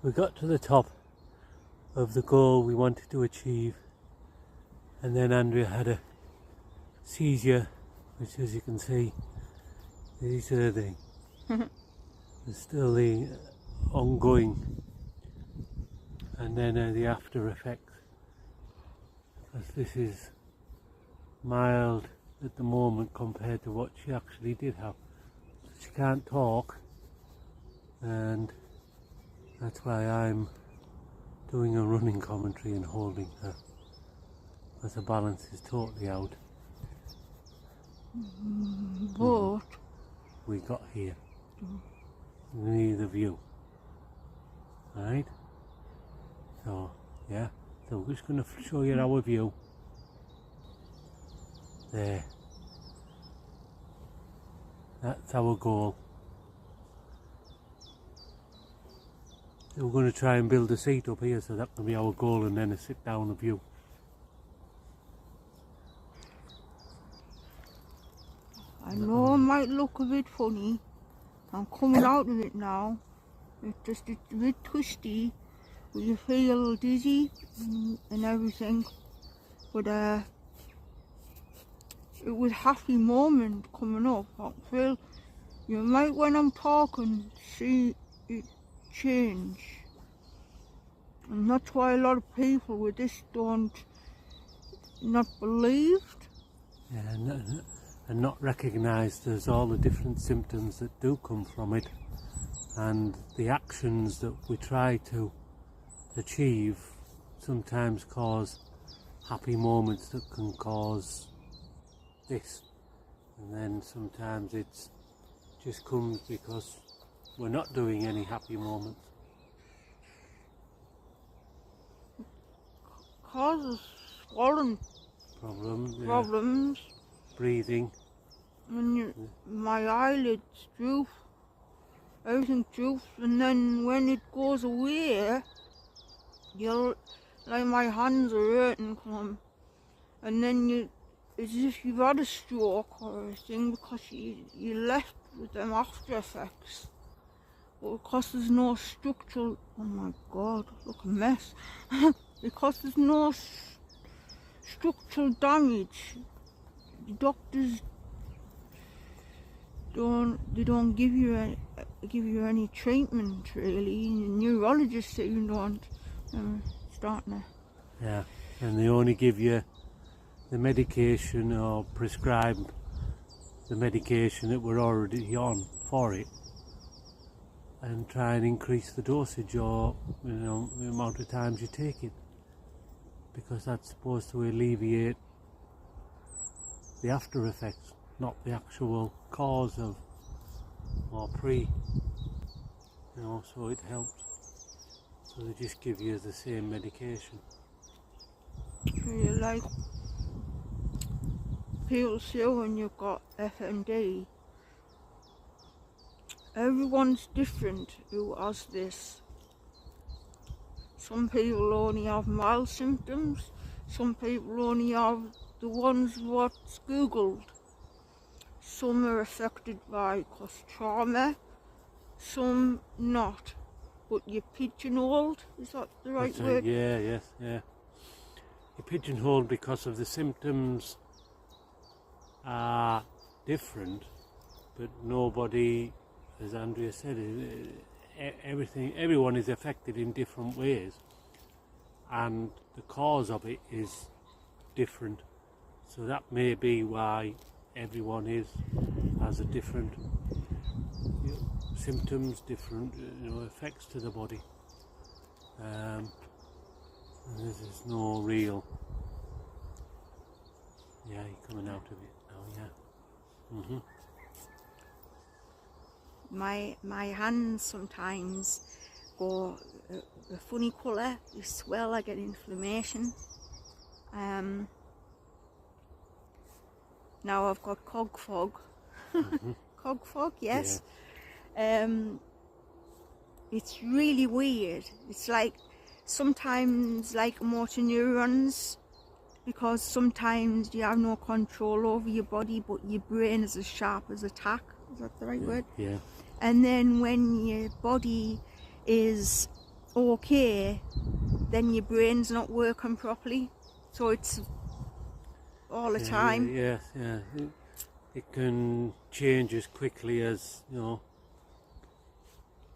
We got to the top of the goal we wanted to achieve, and then Andrea had a seizure, which, as you can see, these are the still the ongoing, and then the after effects. As this is mild at the moment compared to what she actually did have. She can't talk, and that's why I'm doing a running commentary and holding her, because the balance is totally out. But we got here. We need the view. Alright? So, yeah. So we're just going to show you our view. There. That's our goal. So we're going to try and build a seat up here, so that can be our goal, and then a sit down view. I know it might look a bit funny. I'm coming out of it now. It's a bit twisty. You feel dizzy and everything. But it was a happy moment coming up. I feel you might, when I'm talking, see it change. And that's why a lot of people with this don't not believed. Yeah, and not recognised as all the different symptoms that do come from it, and the actions that we try to achieve sometimes cause happy moments that can cause this, and then sometimes it's just comes because we're not doing any happy moments. Causes swollen problems. Breathing. And my eyelids droop, everything droops, and then when it goes away, like my hands are hurting, and then it's as if you've had a stroke or a thing, because you left with them after effects. But because there's no structural, oh my god, look a mess. Because there's no structural damage, the doctors don't give you any treatment really. The neurologists even don't. Starting to. Yeah, and they only give you the medication or prescribe the medication that we're already on for it, and try and increase the dosage or the amount of times you take it, because that's supposed to alleviate the after effects, not the actual cause of or so it helps. So they just give you the same medication. Like people say when you've got FND, everyone's different who has this. Some people only have mild symptoms, some people only have the ones what's googled. Some are affected by trauma, some not. But you're pigeonholed, is that the right word? Yeah. You're pigeonholed because of the symptoms are different, but nobody, as Andrea said, everyone is affected in different ways, and the cause of it is different. So that may be why everyone has a different symptoms, different effects to the body. This is no real. Yeah, you're coming out of it now. Yeah. My hands sometimes go a funny colour. They swell. I get inflammation. Now I've got cog fog. Cog fog, yes. Yeah. It's really weird. It's like sometimes like motor neurons, because sometimes you have no control over your body, but your brain is as sharp as a tack. Is that the right word? Yeah. And then when your body is okay, then your brain's not working properly. So it's all the time. Yes, yeah. It can change as quickly as,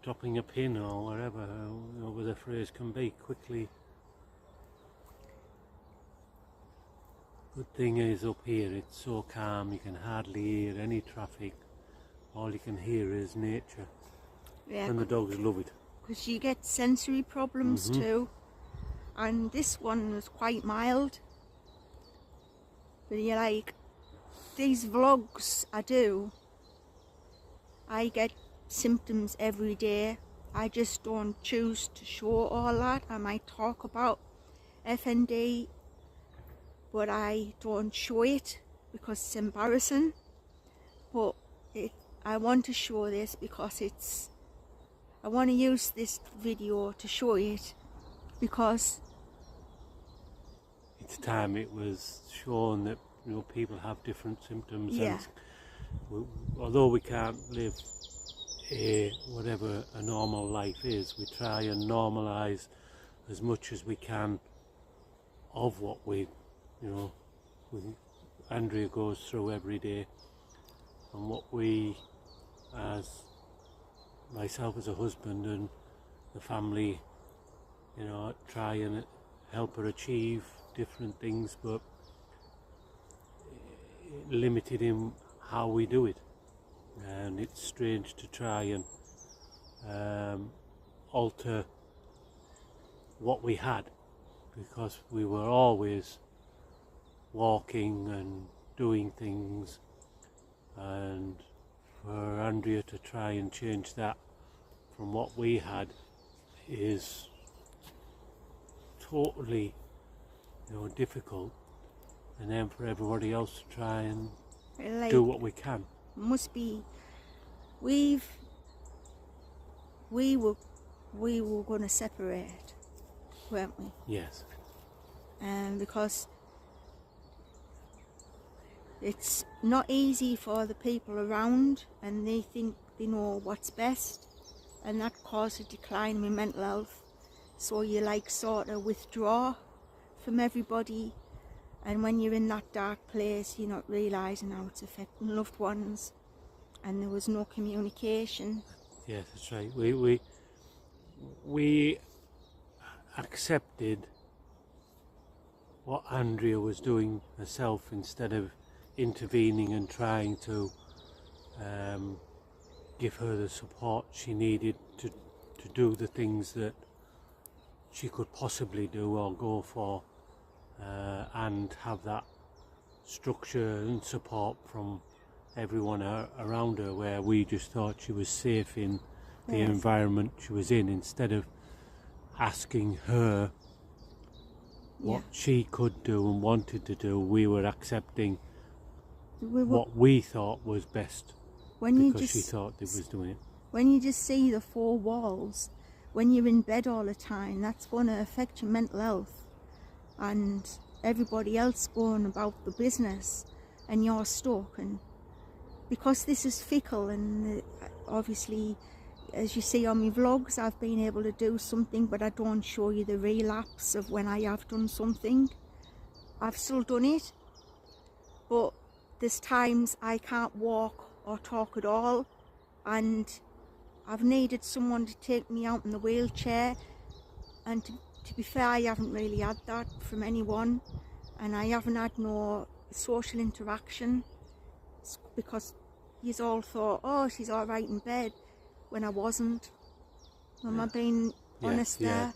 dropping a pin or whatever, where the phrase can be quickly. Good thing is up here, it's so calm, you can hardly hear any traffic. All you can hear is nature. Yeah, And the dogs love it. because you get sensory problems too. And this one was quite mild. But you're like, these vlogs I do, I get symptoms every day. I just don't choose to show all that. I might talk about FND, but I don't show it because it's embarrassing. But I want to show this because I want to use this video to show it, because It's time it was shown that people have different symptoms. Yeah. And although we can't live whatever a normal life is, we try and normalise as much as we can of what Andrea goes through every day, and what we, as myself as a husband and the family, try and help her achieve different things, but limited in how we do it. And it's strange to try and alter what we had, because we were always walking and doing things, and for Andrea to try and change that from what we had is totally difficult, and then for everybody else to try and do what we can. Must be we were going to separate, weren't we? Yes. Because it's not easy for the people around, and they think they know what's best, and that caused a decline in my mental health. So you sort of withdraw from everybody, and when you're in that dark place, you're not realising how it's affecting loved ones, and there was no communication. Yes, that's right. We accepted what Andrea was doing herself instead of intervening and trying to give her the support she needed to do the things that she could possibly do or go for, and have that structure and support from everyone around her, where we just thought she was safe in the environment she was in, instead of asking her what she could do and wanted to do. We were accepting what we thought was best, because she thought they was doing it. When you just see the four walls, when you're in bed all the time, that's going to affect your mental health, and everybody else going about the business, and you're stuck. And because this is fickle, and obviously, as you see on my vlogs, I've been able to do something, but I don't show you the relapse of when I have done something. I've still done it, but there's times I can't walk or talk at all, and I've needed someone to take me out in the wheelchair, and to be fair, I haven't really had that from anyone, and I haven't had no social interaction, because you all thought, oh, she's all right in bed, when I wasn't. Am I being honest there?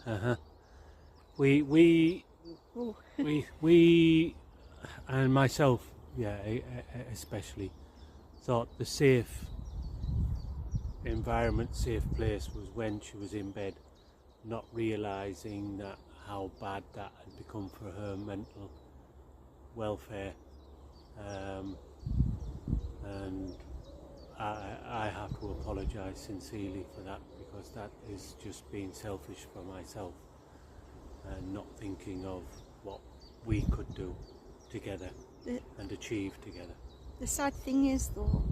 We and myself, especially, thought the safe environment, safe place was when she was in bed, not realising that how bad that had become for her mental welfare. And I have to apologise sincerely for that, because that is just being selfish for myself and not thinking of what we could do together and achieve together. The sad thing is, though,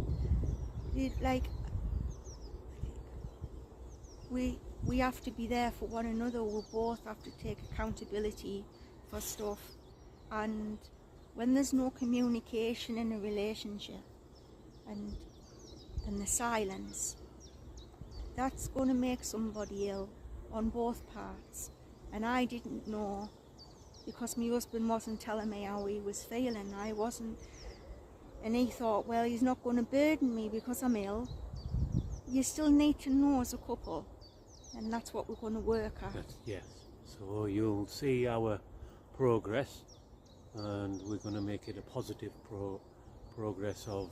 we have to be there for one another. We both have to take accountability for stuff, and when there's no communication in a relationship and the silence, that's going to make somebody ill on both parts. And I didn't know, because my husband wasn't telling me how he was feeling. I wasn't, and he thought, well, he's not going to burden me because I'm ill. You still need to know as a couple, and that's what we're going to work at. Yes, so you'll see our progress, and we're going to make it a positive progress of,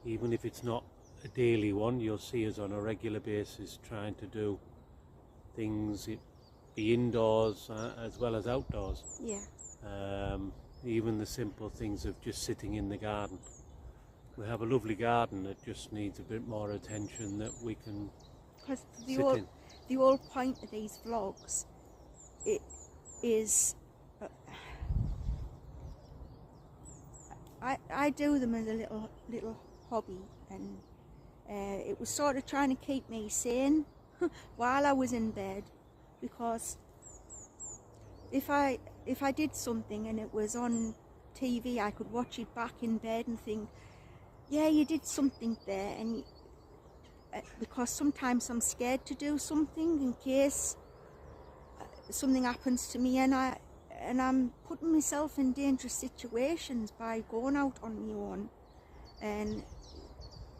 even if it's not a daily one, you'll see us on a regular basis trying to do things, be indoors as well as outdoors. Yeah. Even the simple things of just sitting in the garden. We have a lovely garden that just needs a bit more attention that we can Because sit in. The whole point of these vlogs, it is, I do them as a little hobby, and it was sort of trying to keep me sane while I was in bed, because if I did something and it was on TV, I could watch it back in bed and think, yeah, you did something there, and because sometimes I'm scared to do something in case something happens to me, and I'm putting myself in dangerous situations by going out on my own,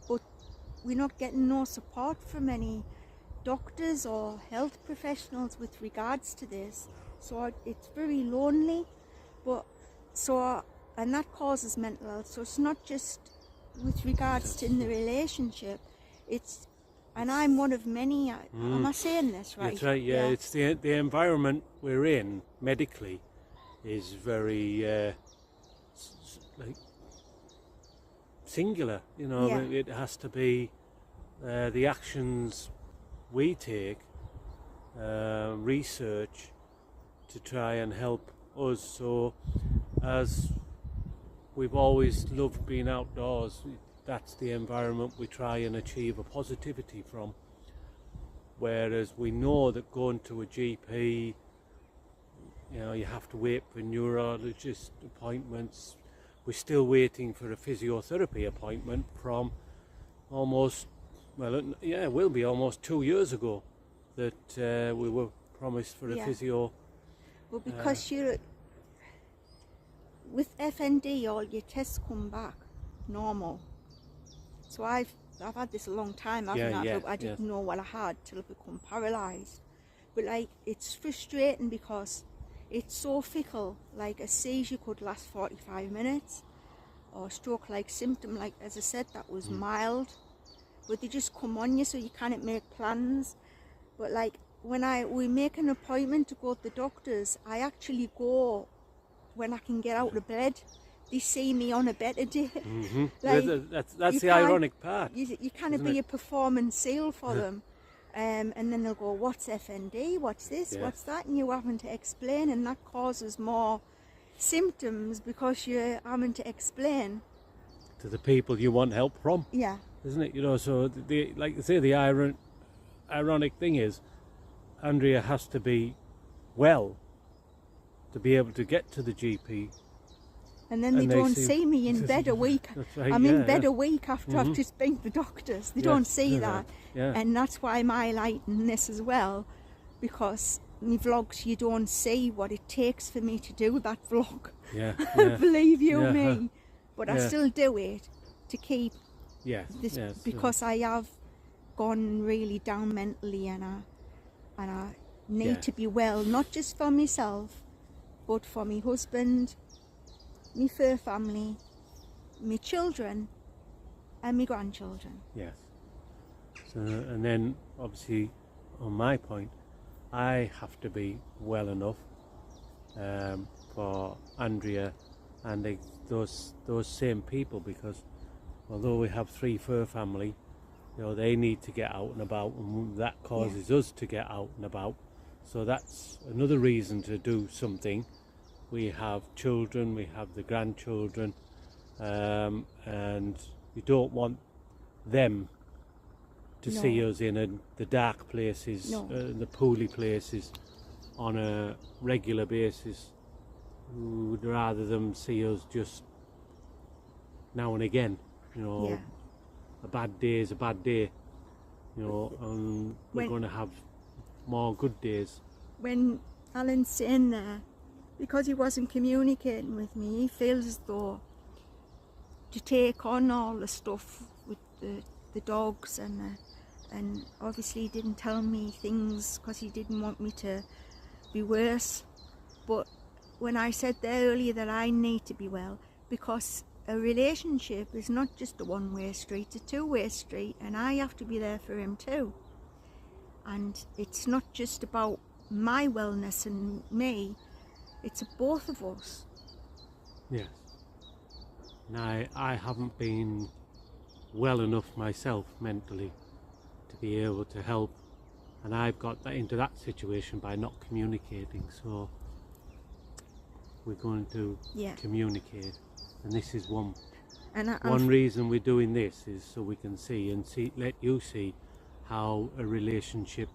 but we're not getting no support from any doctors or health professionals with regards to this, so it's very lonely. And that causes mental health. So it's not just with regards to in the relationship, and I'm one of many. Am I saying this right? That's right, yeah. It's the environment we're in medically is very like singular, you know. Yeah. It has to be the actions we take, research to try and help us. So as we've always loved being outdoors, that's the environment we try and achieve a positivity from. Whereas we know that going to a GP, you know, you have to wait for neurologist appointments. We're still waiting for a physiotherapy appointment from almost, well, yeah, it will be almost 2 years ago that we were promised for a physio. Well, because with FND, all your tests come back normal. So I've had this a long time, haven't I? But I didn't know what I had till I become paralysed. But like, it's frustrating because it's so fickle. Like, a seizure could last 45 minutes, or stroke-like symptom, like as I said, that was mild. But they just come on you, so you can't make plans. But like, when we make an appointment to go to the doctors, I actually go when I can get out of bed. They see me on a better day. Mm-hmm. Like, that's the ironic part. You kind be a performance seal for them. And then they'll go, what's FND? What's this? What's that? And you're having to explain, and that causes more symptoms because you're having to explain to the people you want help from. Yeah. Isn't it? You know, so like I say, the ironic thing is, Andrea has to be well to be able to get to the GP. And then they don't see me in bed a week. Right, I'm in bed a week after I've just been to the doctors. They don't see that. Yeah. And that's why I'm highlighting this as well, because in my vlogs you don't see what it takes for me to do that vlog. Believe you me. But I still do it to keep this, because I have gone really down mentally, and I need to be well, not just for myself, but for my husband, my fur family, my children, and my grandchildren. Yes. So, and then obviously, on my point, I have to be well enough for Andrea and those same people, because although we have 3 fur family, you know, they need to get out and about, and that causes us to get out and about. So that's another reason to do something. We have children, we have the grandchildren, and we don't want them to No. see us in the dark places, No. the poorly places on a regular basis. We would rather them see us just now and again, you know. Yeah. A bad day is a bad day, you know, and we're going to have more good days. When Alan's saying there, because he wasn't communicating with me, he feels as though to take on all the stuff with the dogs and obviously he didn't tell me things because he didn't want me to be worse. But when I said there earlier that I need to be well, because a relationship is not just a one-way street, it's a two-way street, and I have to be there for him too. And it's not just about my wellness and me, it's both of us. Yes. And I haven't been well enough myself mentally to be able to help, and I've got into that situation by not communicating, so we're going to communicate, and this is one reason we're doing this is so we can let you see how a relationship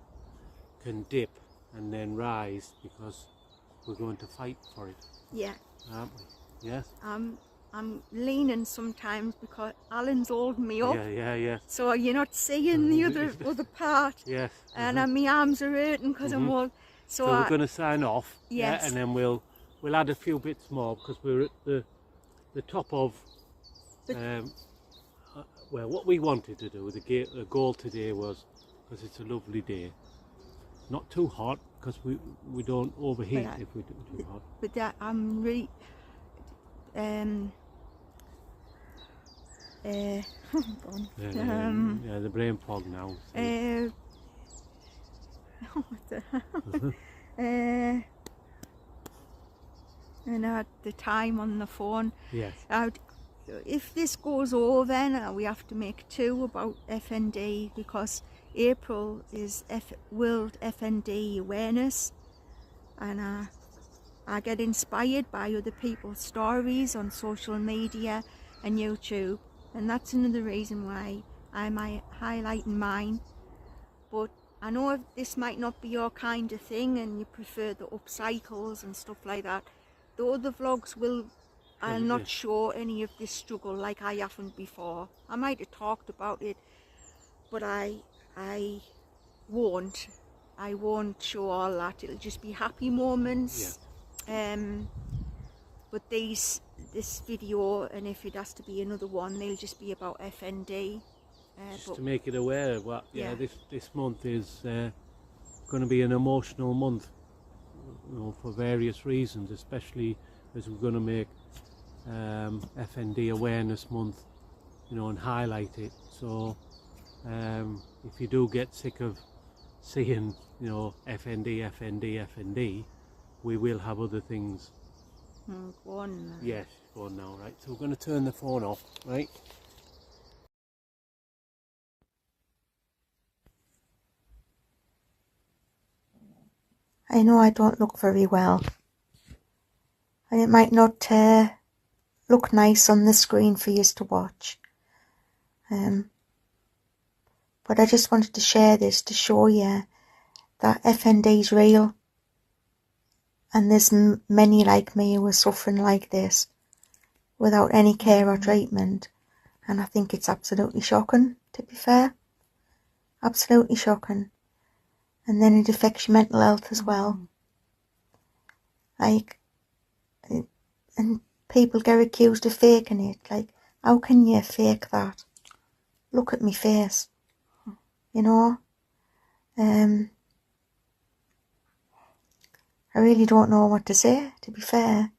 can dip and then rise, because we're going to fight for it. Yeah. Aren't we? Yes. I'm leaning sometimes because Alan's holding me up. Yeah. So you're not seeing the other part. Yes. And my arms are hurting because I'm all. So we're going to sign off. Yes. Yeah, and then we'll add a few bits more, because we're at the top of. Well, what we wanted to do, the goal today was, because it's a lovely day, not too hot, because we don't overheat if we do too hot. But that I'm really. The brain fog now. And I had the time on the phone. Yes. If this goes over, then we have to make 2 about FND, because April is World FND Awareness, and I get inspired by other people's stories on social media and YouTube, and that's another reason why I'm highlighting mine. But I know this might not be your kind of thing and you prefer the upcycles and stuff like that. The other vlogs I'll not show any of this struggle like I haven't before. I might have talked about it, but I won't show all that. It'll just be happy moments. But this video, and if it has to be another one, they'll just be about FND. Just to make it aware of what, this month is going to be an emotional month, you know, for various reasons, especially as we're going to make FND Awareness Month, you know, and highlight it. So if you do get sick of seeing, you know, FND, we will have other things. Go on now. Yes, go on now, right. So we're going to turn the phone off, right. I know I don't look very well, and it might not look nice on the screen for you to watch, but I just wanted to share this to show you that FND is real, and there's many like me who are suffering like this without any care or treatment, and I think it's absolutely shocking, to be fair. Absolutely shocking. And then it affects your mental health as well. Like, and people get accused of faking it. Like, how can you fake that? Look at me face. You know? I really don't know what to say, to be fair.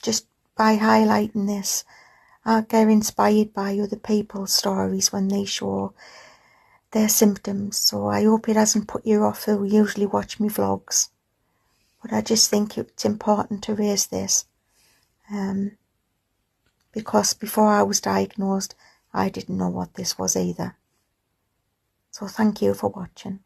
Just by highlighting this, I get inspired by other people's stories when they show their symptoms, so I hope it hasn't put you off who usually watch me vlogs, but I just think it's important to raise this, because before I was diagnosed I didn't know what this was either. So thank you for watching.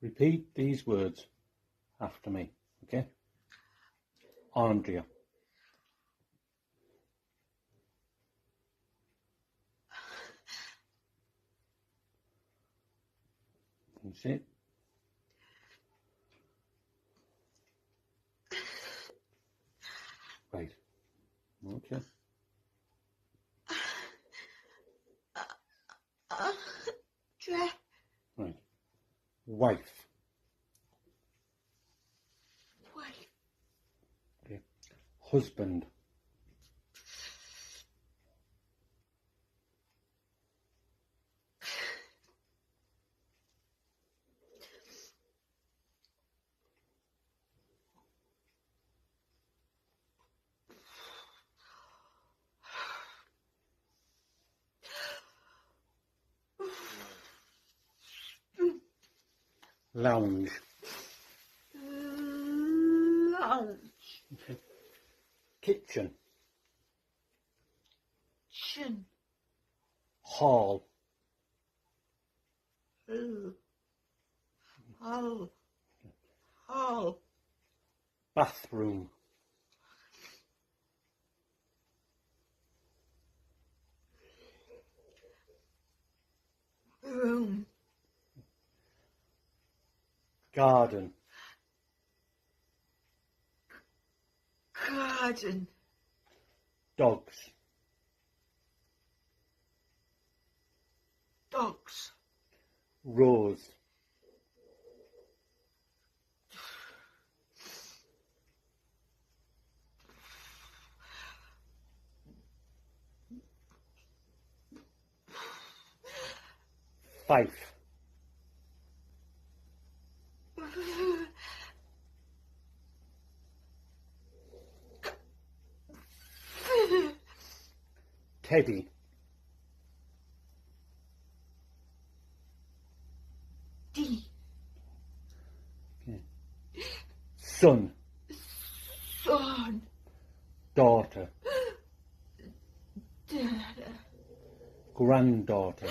Repeat these words after me, okay? Andrea. That's it. Right. Okay. Right. Wife. Wife. Okay. Husband. Lounge. Lounge. Okay. Kitchen. Chin. Hall. Hall. Hall. Bathroom. Room. Garden. Garden. Dogs. Dogs. Rose. Fife. Teddy. D. Okay. Son. Son. Daughter. Dada. Granddaughter.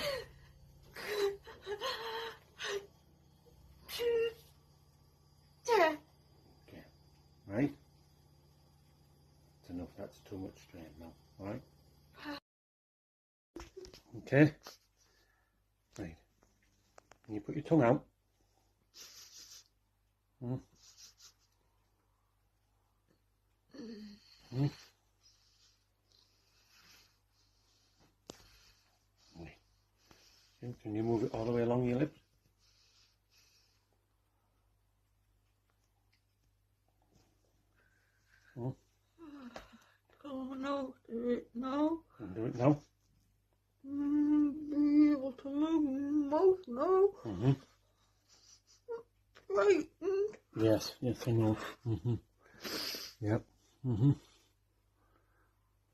Dad. Okay. Right? That's enough. That's too much strain now. Alright? Okay. Right. Can you put your tongue out? Mm. Mm. Right. Can you move it all the way along your lips? Mm. Oh no, do it now. Do it now. Be able to move my mouth now. Mm-hmm. Frightened. Yes, yes, I know. Mm-hmm. Yep. Mm-hmm.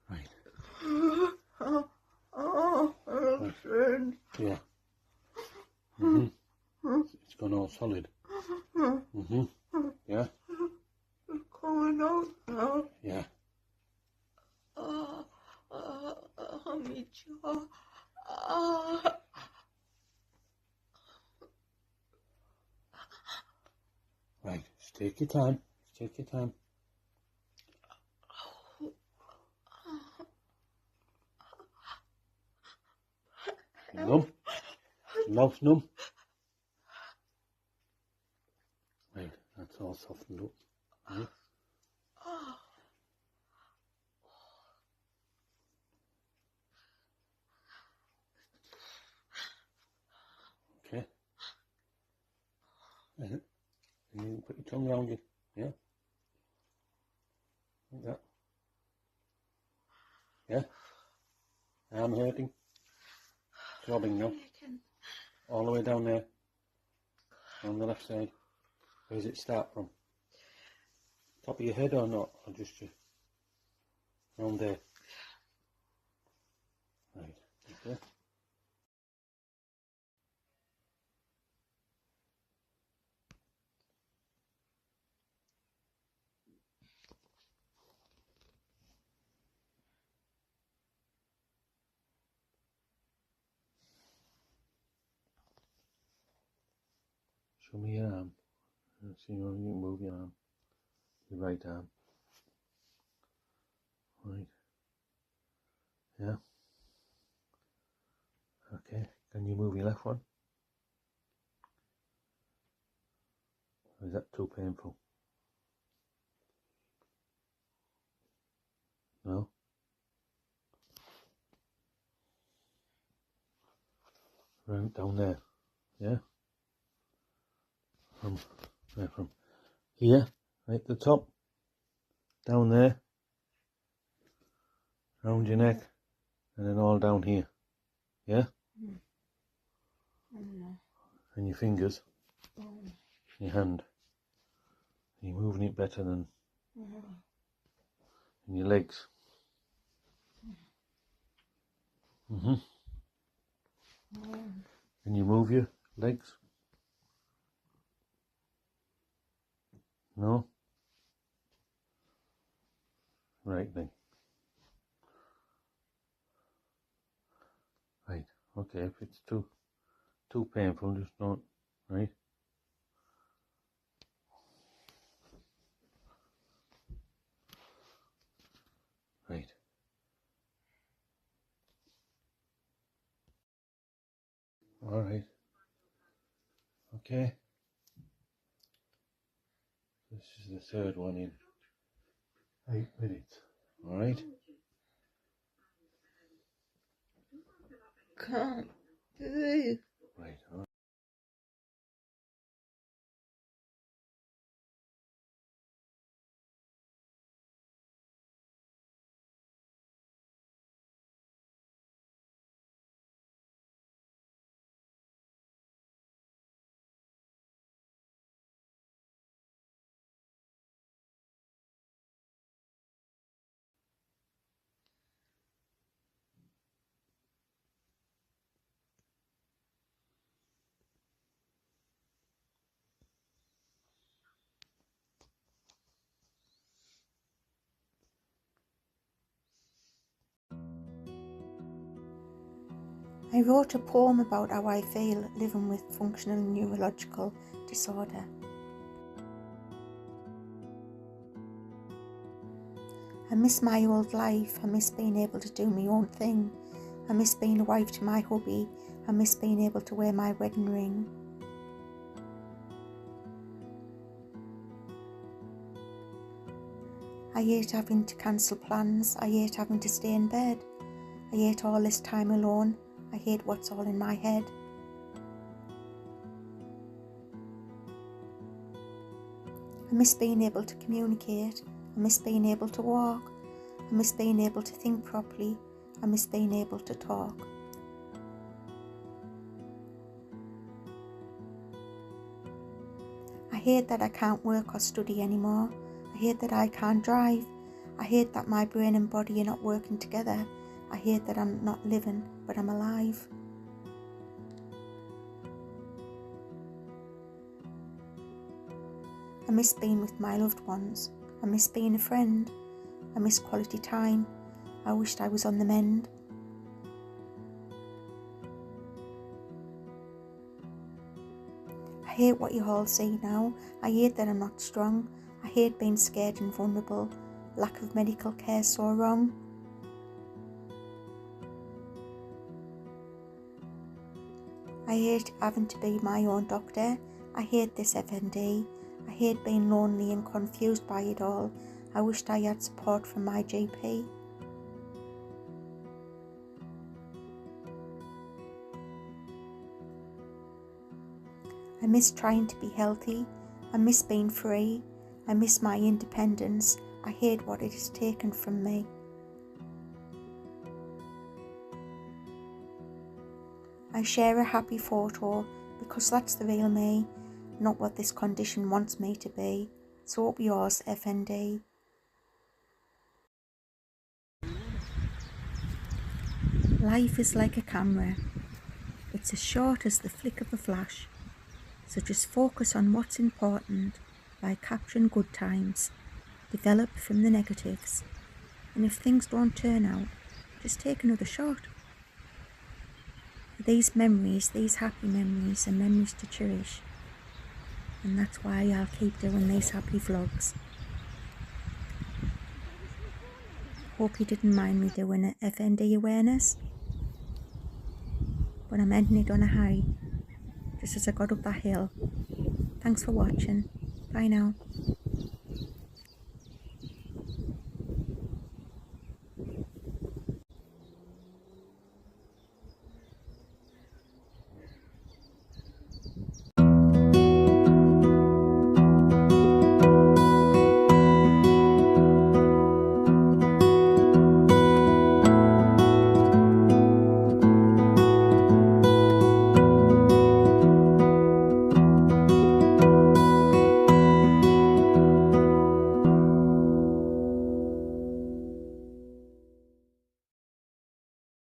Right. Friend. Yeah. Mm-hmm. It's gone all solid. Mm-hmm. Yeah. It's coming out now. Yeah. My jaw. Right. Just take your time. Just take your time. Numb. Mouth numb. Right. That's all softened up. Right. Okay. And you put your tongue around you. Yeah. Like that. Yeah. Arm hurting. Throbbing now. All the way down there. On the left side. Where does it start from? Top of your head or not? Or just your... Around there. Right. Okay. Show me your arm. Let's see, you can move your arm. Your right arm. Right. Yeah. Okay. Can you move your left one? Or is that too painful? No? Right down there. Yeah? From here, right at the top, down there, round your neck, and then all down here. Yeah? And your fingers, your hand. You're moving it better than in your legs. Can you move your legs? No? Right then. Right, okay, if it's too painful, just don't, right? Right. Alright. Okay. This is the third one in 8 minutes. Alright? Can't believe. Right, alright. I wrote a poem about how I feel living with functional neurological disorder. I miss my old life, I miss being able to do my own thing, I miss being a wife to my hubby, I miss being able to wear my wedding ring. I hate having to cancel plans, I hate having to stay in bed, I hate all this time alone, I hate what's all in my head. I miss being able to communicate, I miss being able to walk, I miss being able to think properly, I miss being able to talk. I hate that I can't work or study anymore, I hate that I can't drive, I hate that my brain and body are not working together, I hate that I'm not living, but I'm alive. I miss being with my loved ones, I miss being a friend, I miss quality time, I wished I was on the mend. I hate what you all see now, I hate that I'm not strong, I hate being scared and vulnerable, lack of medical care so wrong. I hate having to be my own doctor, I hate this FND, I hate being lonely and confused by it all, I wished I had support from my GP. I miss trying to be healthy, I miss being free, I miss my independence, I hate what it has taken from me. I share a happy photo because that's the real me, not what this condition wants me to be. So up yours, FND. Life is like a camera. It's as short as the flick of a flash. So just focus on what's important by capturing good times, develop from the negatives, and if things don't turn out, just take another shot. These memories, these happy memories, are memories to cherish. and that's why I'll keep doing these happy vlogs. Hope you didn't mind me doing an FND awareness, but I'm ending it on a high, just as I got up that hill. Thanks for watching. Bye now.